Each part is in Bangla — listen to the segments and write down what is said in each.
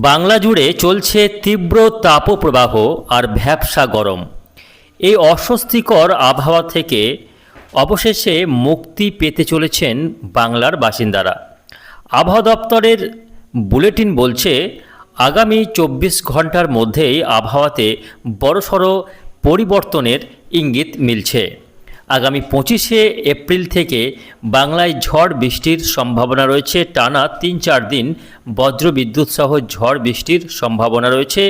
বাংলা জুড়ে চলছে তীব্র তাপপ্রবাহ আর ভ্যাপসা গরম। এই অস্বস্তিকর আবহাওয়া থেকে অবশেষে মুক্তি পেতে চলেছেন বাংলার বাসিন্দারা। আবহাওয়া দপ্তরের বুলেটিন বলছে, আগামী ২৪ ঘন্টার মধ্যেই আবহাওয়াতে বড়সড় পরিবর্তনের ইঙ্গিত মিলছে। আগামী ২৫শে এপ্রিল থেকে বাংলায় ঝড় বৃষ্টির সম্ভাবনা রয়েছে। টানা ৩-৪ দিন বজ্রবিদ্যুৎ সহ ঝড় বৃষ্টির সম্ভাবনা রয়েছে।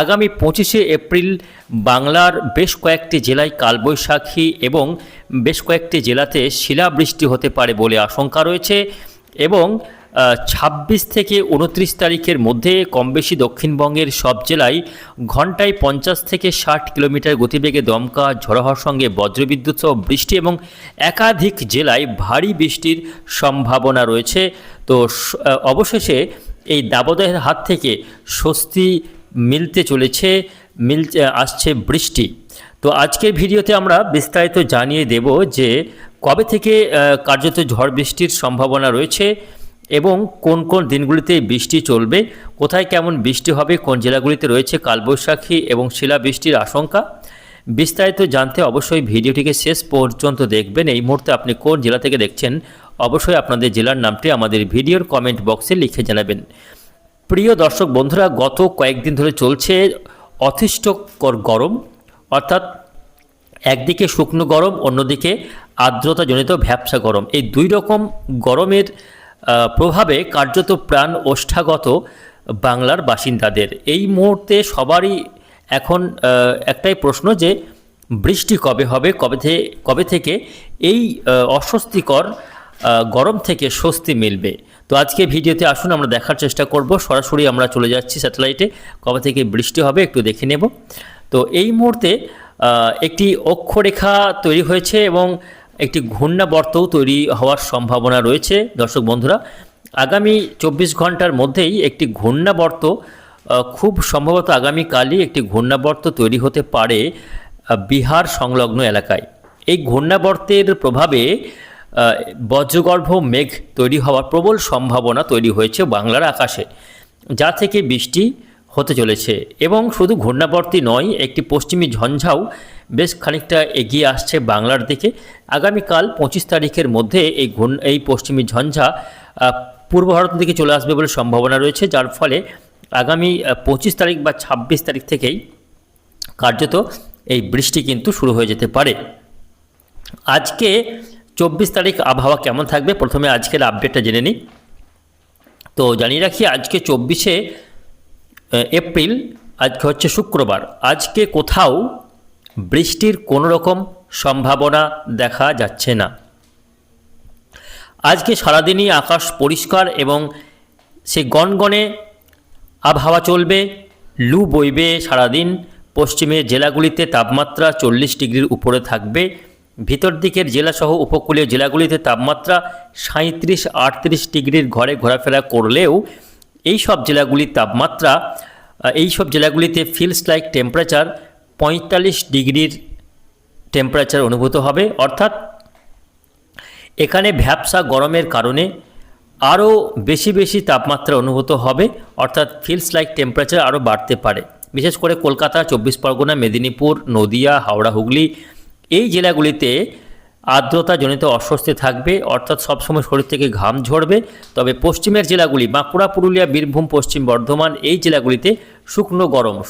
আগামী ২৫শে এপ্রিল বাংলার বেশ কয়েকটি জেলায় কালবৈশাখী এবং বেশ কয়েকটি জেলাতে শিলাবৃষ্টি হতে পারে বলে আশঙ্কা রয়েছে এবং ২৬ থেকে ২৯ তারিখের মধ্যে কমবেশি দক্ষিণবঙ্গের সব জেলায় ঘন্টায় ৫০ থেকে ৬০ কিলোমিটার গতিবেগে দমকা ঝড়ো হওয়ার সঙ্গে বজ্রবিদ্যুৎ সহ বৃষ্টি এবং একাধিক জেলায় ভারী বৃষ্টির সম্ভাবনা রয়েছে। তো অবশেষে এই দাবদাহের হাত থেকে স্বস্তি মিলতে চলেছে, আসছে বৃষ্টি। তো আজকের ভিডিওতে আমরা বিস্তারিত জানিয়ে দেব যে কবে থেকে কার্যত ঝড় বৃষ্টির সম্ভাবনা রয়েছে এবং কোন কোন দিনগুলিতে বৃষ্টি চলবে, কোথায় কেমন বৃষ্টি হবে, কোন জেলাগুলিতে রয়েছে কালবৈশাখী এবং শিলাবৃষ্টির আশঙ্কা। বিস্তারিত জানতে অবশ্যই ভিডিওটিকে শেষ পর্যন্ত দেখবেন। এই মুহূর্তে আপনি কোন জেলা থেকে দেখছেন অবশ্যই আপনাদের জেলার নামটি আমাদের ভিডিওর কমেন্ট বক্সে লিখে জানাবেন। প্রিয় দর্শক বন্ধুরা, গত কয়েকদিন ধরে চলছে অতিষ্ঠকর গরম, অর্থাৎ একদিকে শুকনো গরম, অন্যদিকে আর্দ্রতাজনিত ভ্যাপসা গরম। এই দুই রকম গরমের প্রভাবে কার্যত প্রাণ ওষ্ঠাগত বাংলার বাসিন্দাদের। এই মুহূর্তে সবারই এখন একটাই প্রশ্ন যে বৃষ্টি কবে হবে, কবে থেকে এই অস্বস্তিকর গরম থেকে স্বস্তি মিলবে। তো আজকে ভিডিওতে আসুন আমরা দেখার চেষ্টা করব। সরাসরি আমরা চলে যাচ্ছি স্যাটেলাইটে, কবে থেকে বৃষ্টি হবে একটু দেখে নেব। তো এই মুহূর্তে একটি অক্ষরেখা তৈরি হয়েছে এবং একটি ঘূর্ণাবর্তও তৈরি হওয়ার সম্ভাবনা রয়েছে। দর্শক বন্ধুরা, আগামী ২৪ ঘন্টার মধ্যেই একটি ঘূর্ণাবর্ত, খুব সম্ভবত আগামীকালই একটি ঘূর্ণাবর্ত তৈরি হতে পারে বিহার সংলগ্ন এলাকায়। এই ঘূর্ণাবর্তের প্রভাবে বজ্রগর্ভ মেঘ তৈরি হওয়ার প্রবল সম্ভাবনা তৈরি হয়েছে বাংলার আকাশে, যা থেকে বৃষ্টি হতে চলেছে। এবং শুধু ঘূর্ণাবর্তী নয়, একটি পশ্চিমী ঝঞ্ঝাও বেশ খানিকটা এগিয়ে আসছে বাংলার দিকে। আগামীকাল ২৫ তারিখের মধ্যে এই পশ্চিমী ঝঞ্ঝা পূর্ব ভারতের দিকে চলে আসবে বলে সম্ভাবনা রয়েছে, যার ফলে আগামী ২৫ তারিখ বা ২৬ তারিখ থেকেই কার্যত এই বৃষ্টি কিন্তু শুরু হয়ে যেতে পারে। আজকে ২৪ তারিখ আবহাওয়া কেমন থাকবে, প্রথমে আজকের আপডেটটা জেনে নিই। তো জানিয়ে রাখি, আজকে ২৪শে এপ্রিল, আজকে হচ্ছে শুক্রবার। আজকে কোথাও বৃষ্টির কোনো রকম সম্ভাবনা দেখা যাচ্ছে না। আজকে সারাদিনই আকাশ পরিষ্কার এবং সে গনগনে আবহাওয়া চলবে, লু বইবে সারাদিন। পশ্চিমের জেলাগুলিতে তাপমাত্রা ৪০ ডিগ্রির উপরে থাকবে। ভিতর দিকের জেলাসহ উপকূলীয় জেলাগুলিতে তাপমাত্রা ৩৭-৩৮ ডিগ্রির ঘরে ঘোরাফেরা করলেও এই সব জেলাগুলিতে ফিলস লাইক টেম্পারেচার ৪৫ ডিগ্রির টেম্পারেচার অনুভূত হবে। অর্থাৎ এখানে ভ্যাপসা গরমের কারণে আরও বেশি তাপমাত্রা অনুভূত হবে, অর্থাৎ ফিলস লাইক টেম্পারেচার আরও বাড়তে পারে। বিশেষ করে কলকাতা, ২৪ পরগনা, মেদিনীপুর, নদিয়া, হাওড়া, হুগলি এই জেলাগুলিতে আর্দ্রতাজনিত অস্বস্তি থাকবে, অর্থাৎ সবসময় শরীর থেকে ঘাম ঝরবে। তবে পশ্চিমের জেলাগুলি বাঁকুড়া, পুরুলিয়া, বীরভূম, পশ্চিম বর্ধমান এই জেলাগুলিতে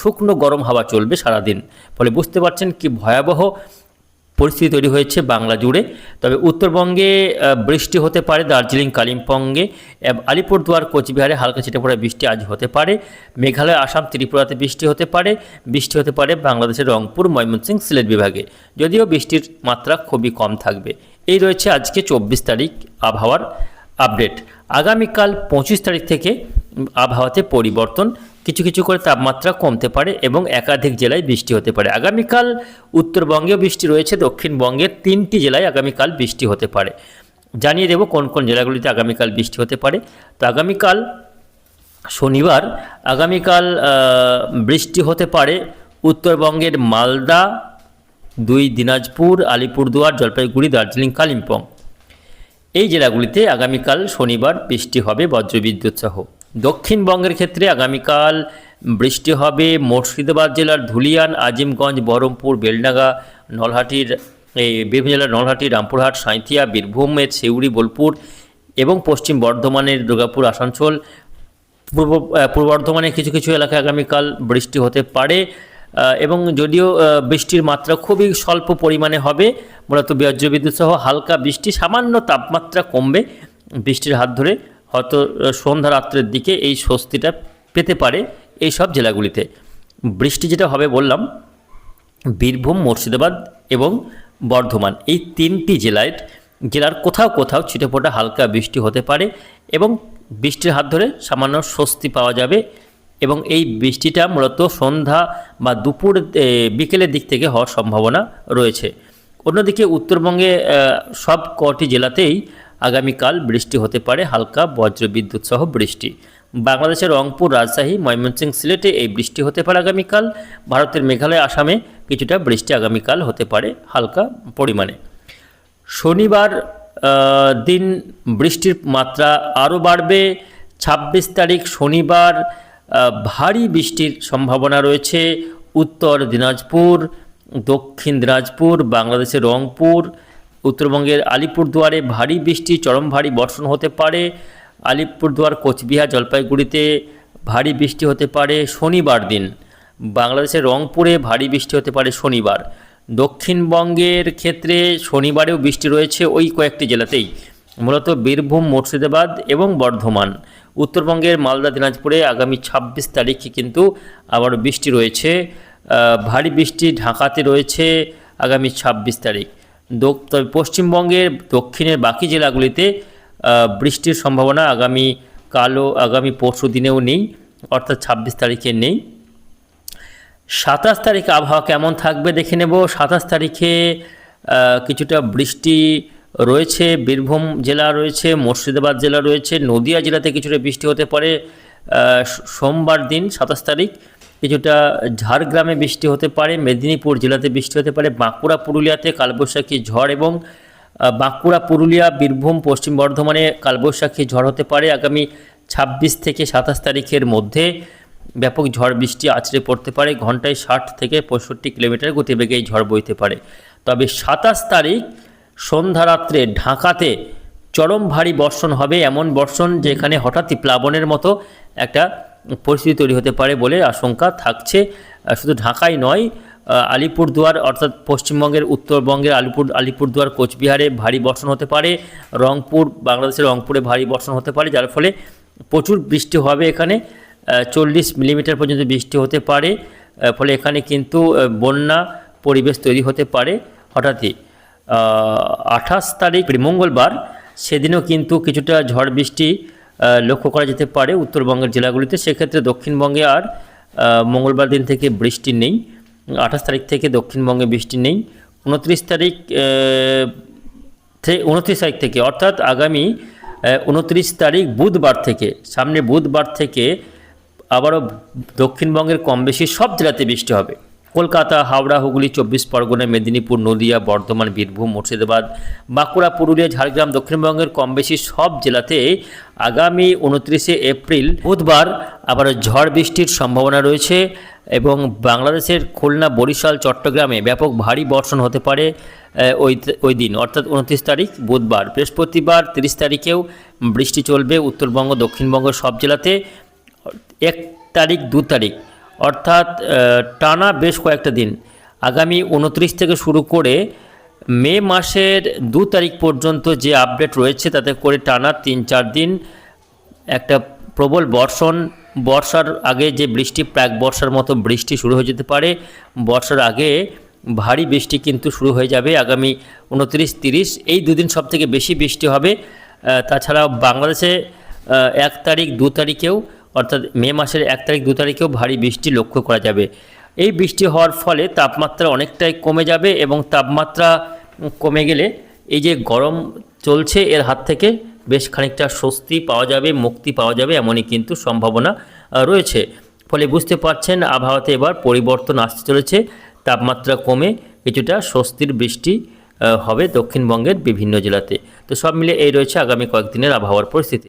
শুকনো গরম হাওয়া চলবে সারাদিন। ফলে বুঝতে পারছেন কি ভয়াবহ পরিস্থিতি তৈরি হয়েছে বাংলা জুড়ে। তবে উত্তরবঙ্গে বৃষ্টি হতে পারে, দার্জিলিং, কালিম্পংয়ে, আলিপুরদুয়ার, কোচবিহারে হালকা ছিটেফোঁটা বৃষ্টি আজ হতে পারে। মেঘালয়, আসাম, ত্রিপুরাতে বৃষ্টি হতে পারে বাংলাদেশের রংপুর, ময়মনসিংহ, সিলেট বিভাগে, যদিও বৃষ্টির মাত্রা খুবই কম থাকবে। এই রয়েছে আজকে ২৪ তারিখ আবহাওয়ার আপডেট। আগামীকাল ২৫ তারিখ থেকে আবহাওয়াতে পরিবর্তন, কিছু করে তাপমাত্রা কমতে পারে এবং একাধিক জেলায় বৃষ্টি হতে পারে। আগামীকাল উত্তরবঙ্গেও বৃষ্টি রয়েছে, দক্ষিণবঙ্গের ৩টি জেলায় আগামীকাল বৃষ্টি হতে পারে। জানিয়ে দেব কোন কোন জেলাগুলিতে আগামীকাল বৃষ্টি হতে পারে। তো আগামীকাল শনিবার, বৃষ্টি হতে পারে উত্তরবঙ্গের মালদা, ২ দিনাজপুর, আলিপুরদুয়ার, জলপাইগুড়ি, দার্জিলিং, কালিম্পং এই জেলাগুলিতে আগামীকাল শনিবার বৃষ্টি হবে বজ্রবিদ্যুৎ সহ। দক্ষিণবঙ্গের ক্ষেত্রে আগামীকাল বৃষ্টি হবে মুর্শিদাবাদ জেলার ধুলিয়ান, আজিমগঞ্জ, বহরমপুর, বেলডাঙ্গা, নলহাটির বীরভূম জেলার নলহাটি, রামপুরহাট, সাঁইথিয়া, বীরভূমের সিউড়ি, বোলপুর এবং পশ্চিম বর্ধমানের দুর্গাপুর, আসানসোল, পূর্ব বর্ধমানের কিছু কিছু এলাকায় আগামীকাল বৃষ্টি হতে পারে এবং যদিও বৃষ্টির মাত্রা খুবই স্বল্প পরিমাণে হবে, মূলত বজ্রবিদ্যুৎ সহ হালকা বৃষ্টি, সামান্য তাপমাত্রা কমবে। বৃষ্টির হাত ধরে হয়তো সন্ধ্যা রাত্রের দিকে এই স্বস্তিটা পেতে পারে এই সব জেলাগুলিতে। বৃষ্টি যেটা হবে বললাম বীরভূম, মুর্শিদাবাদ এবং বর্ধমান, এই তিনটি জেলার কোথাও কোথাও ছিটেফোঁটা হালকা বৃষ্টি হতে পারে এবং বৃষ্টির হাত ধরে সামান্য স্বস্তি পাওয়া যাবে এবং এই বৃষ্টিটা মূলত সন্ধ্যা বা দুপুর বিকেলের দিক থেকে হওয়ার সম্ভাবনা রয়েছে। অন্যদিকে উত্তরবঙ্গে সব কটি জেলাতেই আগামীকাল বৃষ্টি হতে পারে, হালকা বজ্রবিদ্যুৎ সহ বৃষ্টি। বাংলাদেশের রংপুর, রাজশাহী, ময়মনসিংহ, সিলেটে এই বৃষ্টি হতে পারে আগামীকাল। ভারতের মেঘালয়, আসামে কিছুটা বৃষ্টি আগামীকাল হতে পারে হালকা পরিমাণে। শনিবার দিন বৃষ্টির মাত্রা আরও বাড়বে। 26 তারিখ শনিবার ভারী বৃষ্টির সম্ভাবনা রয়েছে উত্তর দিনাজপুর, দক্ষিণ দিনাজপুর, বাংলাদেশের রংপুর, উত্তরবঙ্গের আলিপুরদুয়ারে ভারী বৃষ্টি, চরম ভারী বর্ষণ হতে পারে। আলিপুরদুয়ার, কোচবিহার, জলপাইগুড়িতে ভারী বৃষ্টি হতে পারে শনিবার দিন। বাংলাদেশের রংপুরে ভারী বৃষ্টি হতে পারে শনিবার। দক্ষিণবঙ্গের ক্ষেত্রে শনিবারেও বৃষ্টি রয়েছে ওই কয়েকটি জেলাতেই, মূলত বীরভূম, মুর্শিদাবাদ এবং বর্ধমান। উত্তরবঙ্গের মালদা, দিনাজপুরে আগামী 26 তারিখে কিন্তু আবার বৃষ্টি রয়েছে। ভারী বৃষ্টি ঢাকাতে রয়েছে আগামী 26 তারিখ। তবে পশ্চিমবঙ্গের দক্ষিণের বাকি জেলাগুলিতে বৃষ্টির সম্ভাবনা আগামী পরশু দিনেও নেই, অর্থাৎ 26 তারিখে নেই। 27 তারিখে আবহাওয়া কেমন থাকবে দেখে নেব। 27 তারিখে কিছুটা বৃষ্টি রয়েছে, বীরভূম জেলা রয়েছে, মুর্শিদাবাদ জেলা রয়েছে, নদিয়া জেলাতে কিছুটা বৃষ্টি হতে পারে। সোমবার দিন 27 তারিখ কিছুটা ঝাড়গ্রামে বৃষ্টি হতে পারে, মেদিনীপুর জেলাতে বৃষ্টি হতে পারে, বাঁকুড়া, পুরুলিয়াতে কালবৈশাখী ঝড় এবং বাঁকুড়া, পুরুলিয়া, বীরভূম, পশ্চিম বর্ধমানে কালবৈশাখী ঝড় হতে পারে। আগামী 26 থেকে 27 তারিখের মধ্যে ব্যাপক ঝড় বৃষ্টি আছড়ে পড়তে পারে, ঘন্টায় 60 থেকে 65 কিলোমিটার গতিবেগে এই ঝড় বইতে পারে। তবে 27 তারিখ সন্ধ্যা রাত্রে ঢাকাতে চরম ভারী বর্ষণ হবে, এমন বর্ষণ যেখানে হঠাৎই প্লাবনের মতো একটা পরিস্থিতি তৈরি হতে পারে বলে আশঙ্কা থাকছে। শুধু ঢাকাই নয়, আলিপুরদুয়ার অর্থাৎ পশ্চিমবঙ্গের উত্তরবঙ্গের আলিপুরদুয়ার, কোচবিহারে ভারী বর্ষণ হতে পারে, রংপুর, বাংলাদেশের রংপুরে ভারী বর্ষণ হতে পারে, যার ফলে প্রচুর বৃষ্টি হবে। এখানে 40 মিলিমিটার পর্যন্ত বৃষ্টি হতে পারে, ফলে এখানে কিন্তু বন্যা পরিবেশ তৈরি হতে পারে হঠাৎই। 28 তারিখ মঙ্গলবার, সেদিনও কিন্তু কিছুটা ঝড় বৃষ্টি লক্ষ্য করা যেতে পারে উত্তরবঙ্গের জেলাগুলিতে। সেক্ষেত্রে দক্ষিণবঙ্গে আর মঙ্গলবার দিন থেকে বৃষ্টি নেই। 28 তারিখ থেকে দক্ষিণবঙ্গে বৃষ্টি নেই। 29 তারিখ থেকে অর্থাৎ আগামী 29 তারিখ বুধবার থেকে, সামনে বুধবার থেকে আবারও দক্ষিণবঙ্গের কম বেশি সব জেলাতে বৃষ্টি হবে। কলকাতা, হাওড়া, হুগলি, 24 পরগনা, মেদিনীপুর, নদিয়া, বর্ধমান, বীরভূম, মুর্শিদাবাদ, বাঁকুড়া, পুরুলিয়া, ঝাড়গ্রাম, দক্ষিণবঙ্গের কম বেশি সব জেলাতে আগামী 29 এপ্রিল বুধবার আবারও ঝড় বৃষ্টির সম্ভাবনা রয়েছে এবং বাংলাদেশের খুলনা, বরিশাল, চট্টগ্রামে ব্যাপক ভারী বর্ষণ হতে পারে ওই দিন, অর্থাৎ 29 তারিখ বুধবার। বৃহস্পতিবার 30 তারিখেও বৃষ্টি চলবে উত্তরবঙ্গ, দক্ষিণবঙ্গ সব জেলাতে। 1 তারিখ, 2 তারিখ অর্থাৎ টানা বেশ কয়েকটা দিন, আগামী 29 থেকে শুরু করে মে মাসের 2 তারিখ পর্যন্ত যে আপডেট রয়েছে তাতে করে টানা 3-4 দিন একটা প্রবল বর্ষার আগে যে বৃষ্টি, প্রাক বর্ষার মতো বৃষ্টি শুরু হয়ে যেতে পারে। বর্ষার আগে ভারী বৃষ্টি কিন্তু শুরু হয়ে যাবে আগামী 29-30, এই দুদিন সব থেকে বেশি বৃষ্টি হবে। তাছাড়াও বাংলাদেশে 1 তারিখ, 2 তারিখেও অর্থাৎ মে মাসের 1 তারিখ, 2 তারিখেও ভারী বৃষ্টি লক্ষ্য করা যাবে। এই বৃষ্টি হওয়ার ফলে তাপমাত্রা অনেকটাই কমে যাবে এবং তাপমাত্রা কমে গেলে এই যে গরম চলছে এর হাত থেকে বেশ খানিকটা স্বস্তি পাওয়া যাবে, মুক্তি পাওয়া যাবে, এমনই কিন্তু সম্ভাবনা রয়েছে। ফলে বুঝতে পারছেন আবহাওয়াতে এবার পরিবর্তন আসতে চলেছে, তাপমাত্রা কমে কিছুটা স্বস্তির বৃষ্টি হবে দক্ষিণবঙ্গের বিভিন্ন জেলাতে। তো সব মিলে এই রয়েছে আগামী কয়েকদিনের আবহাওয়ার পরিস্থিতি।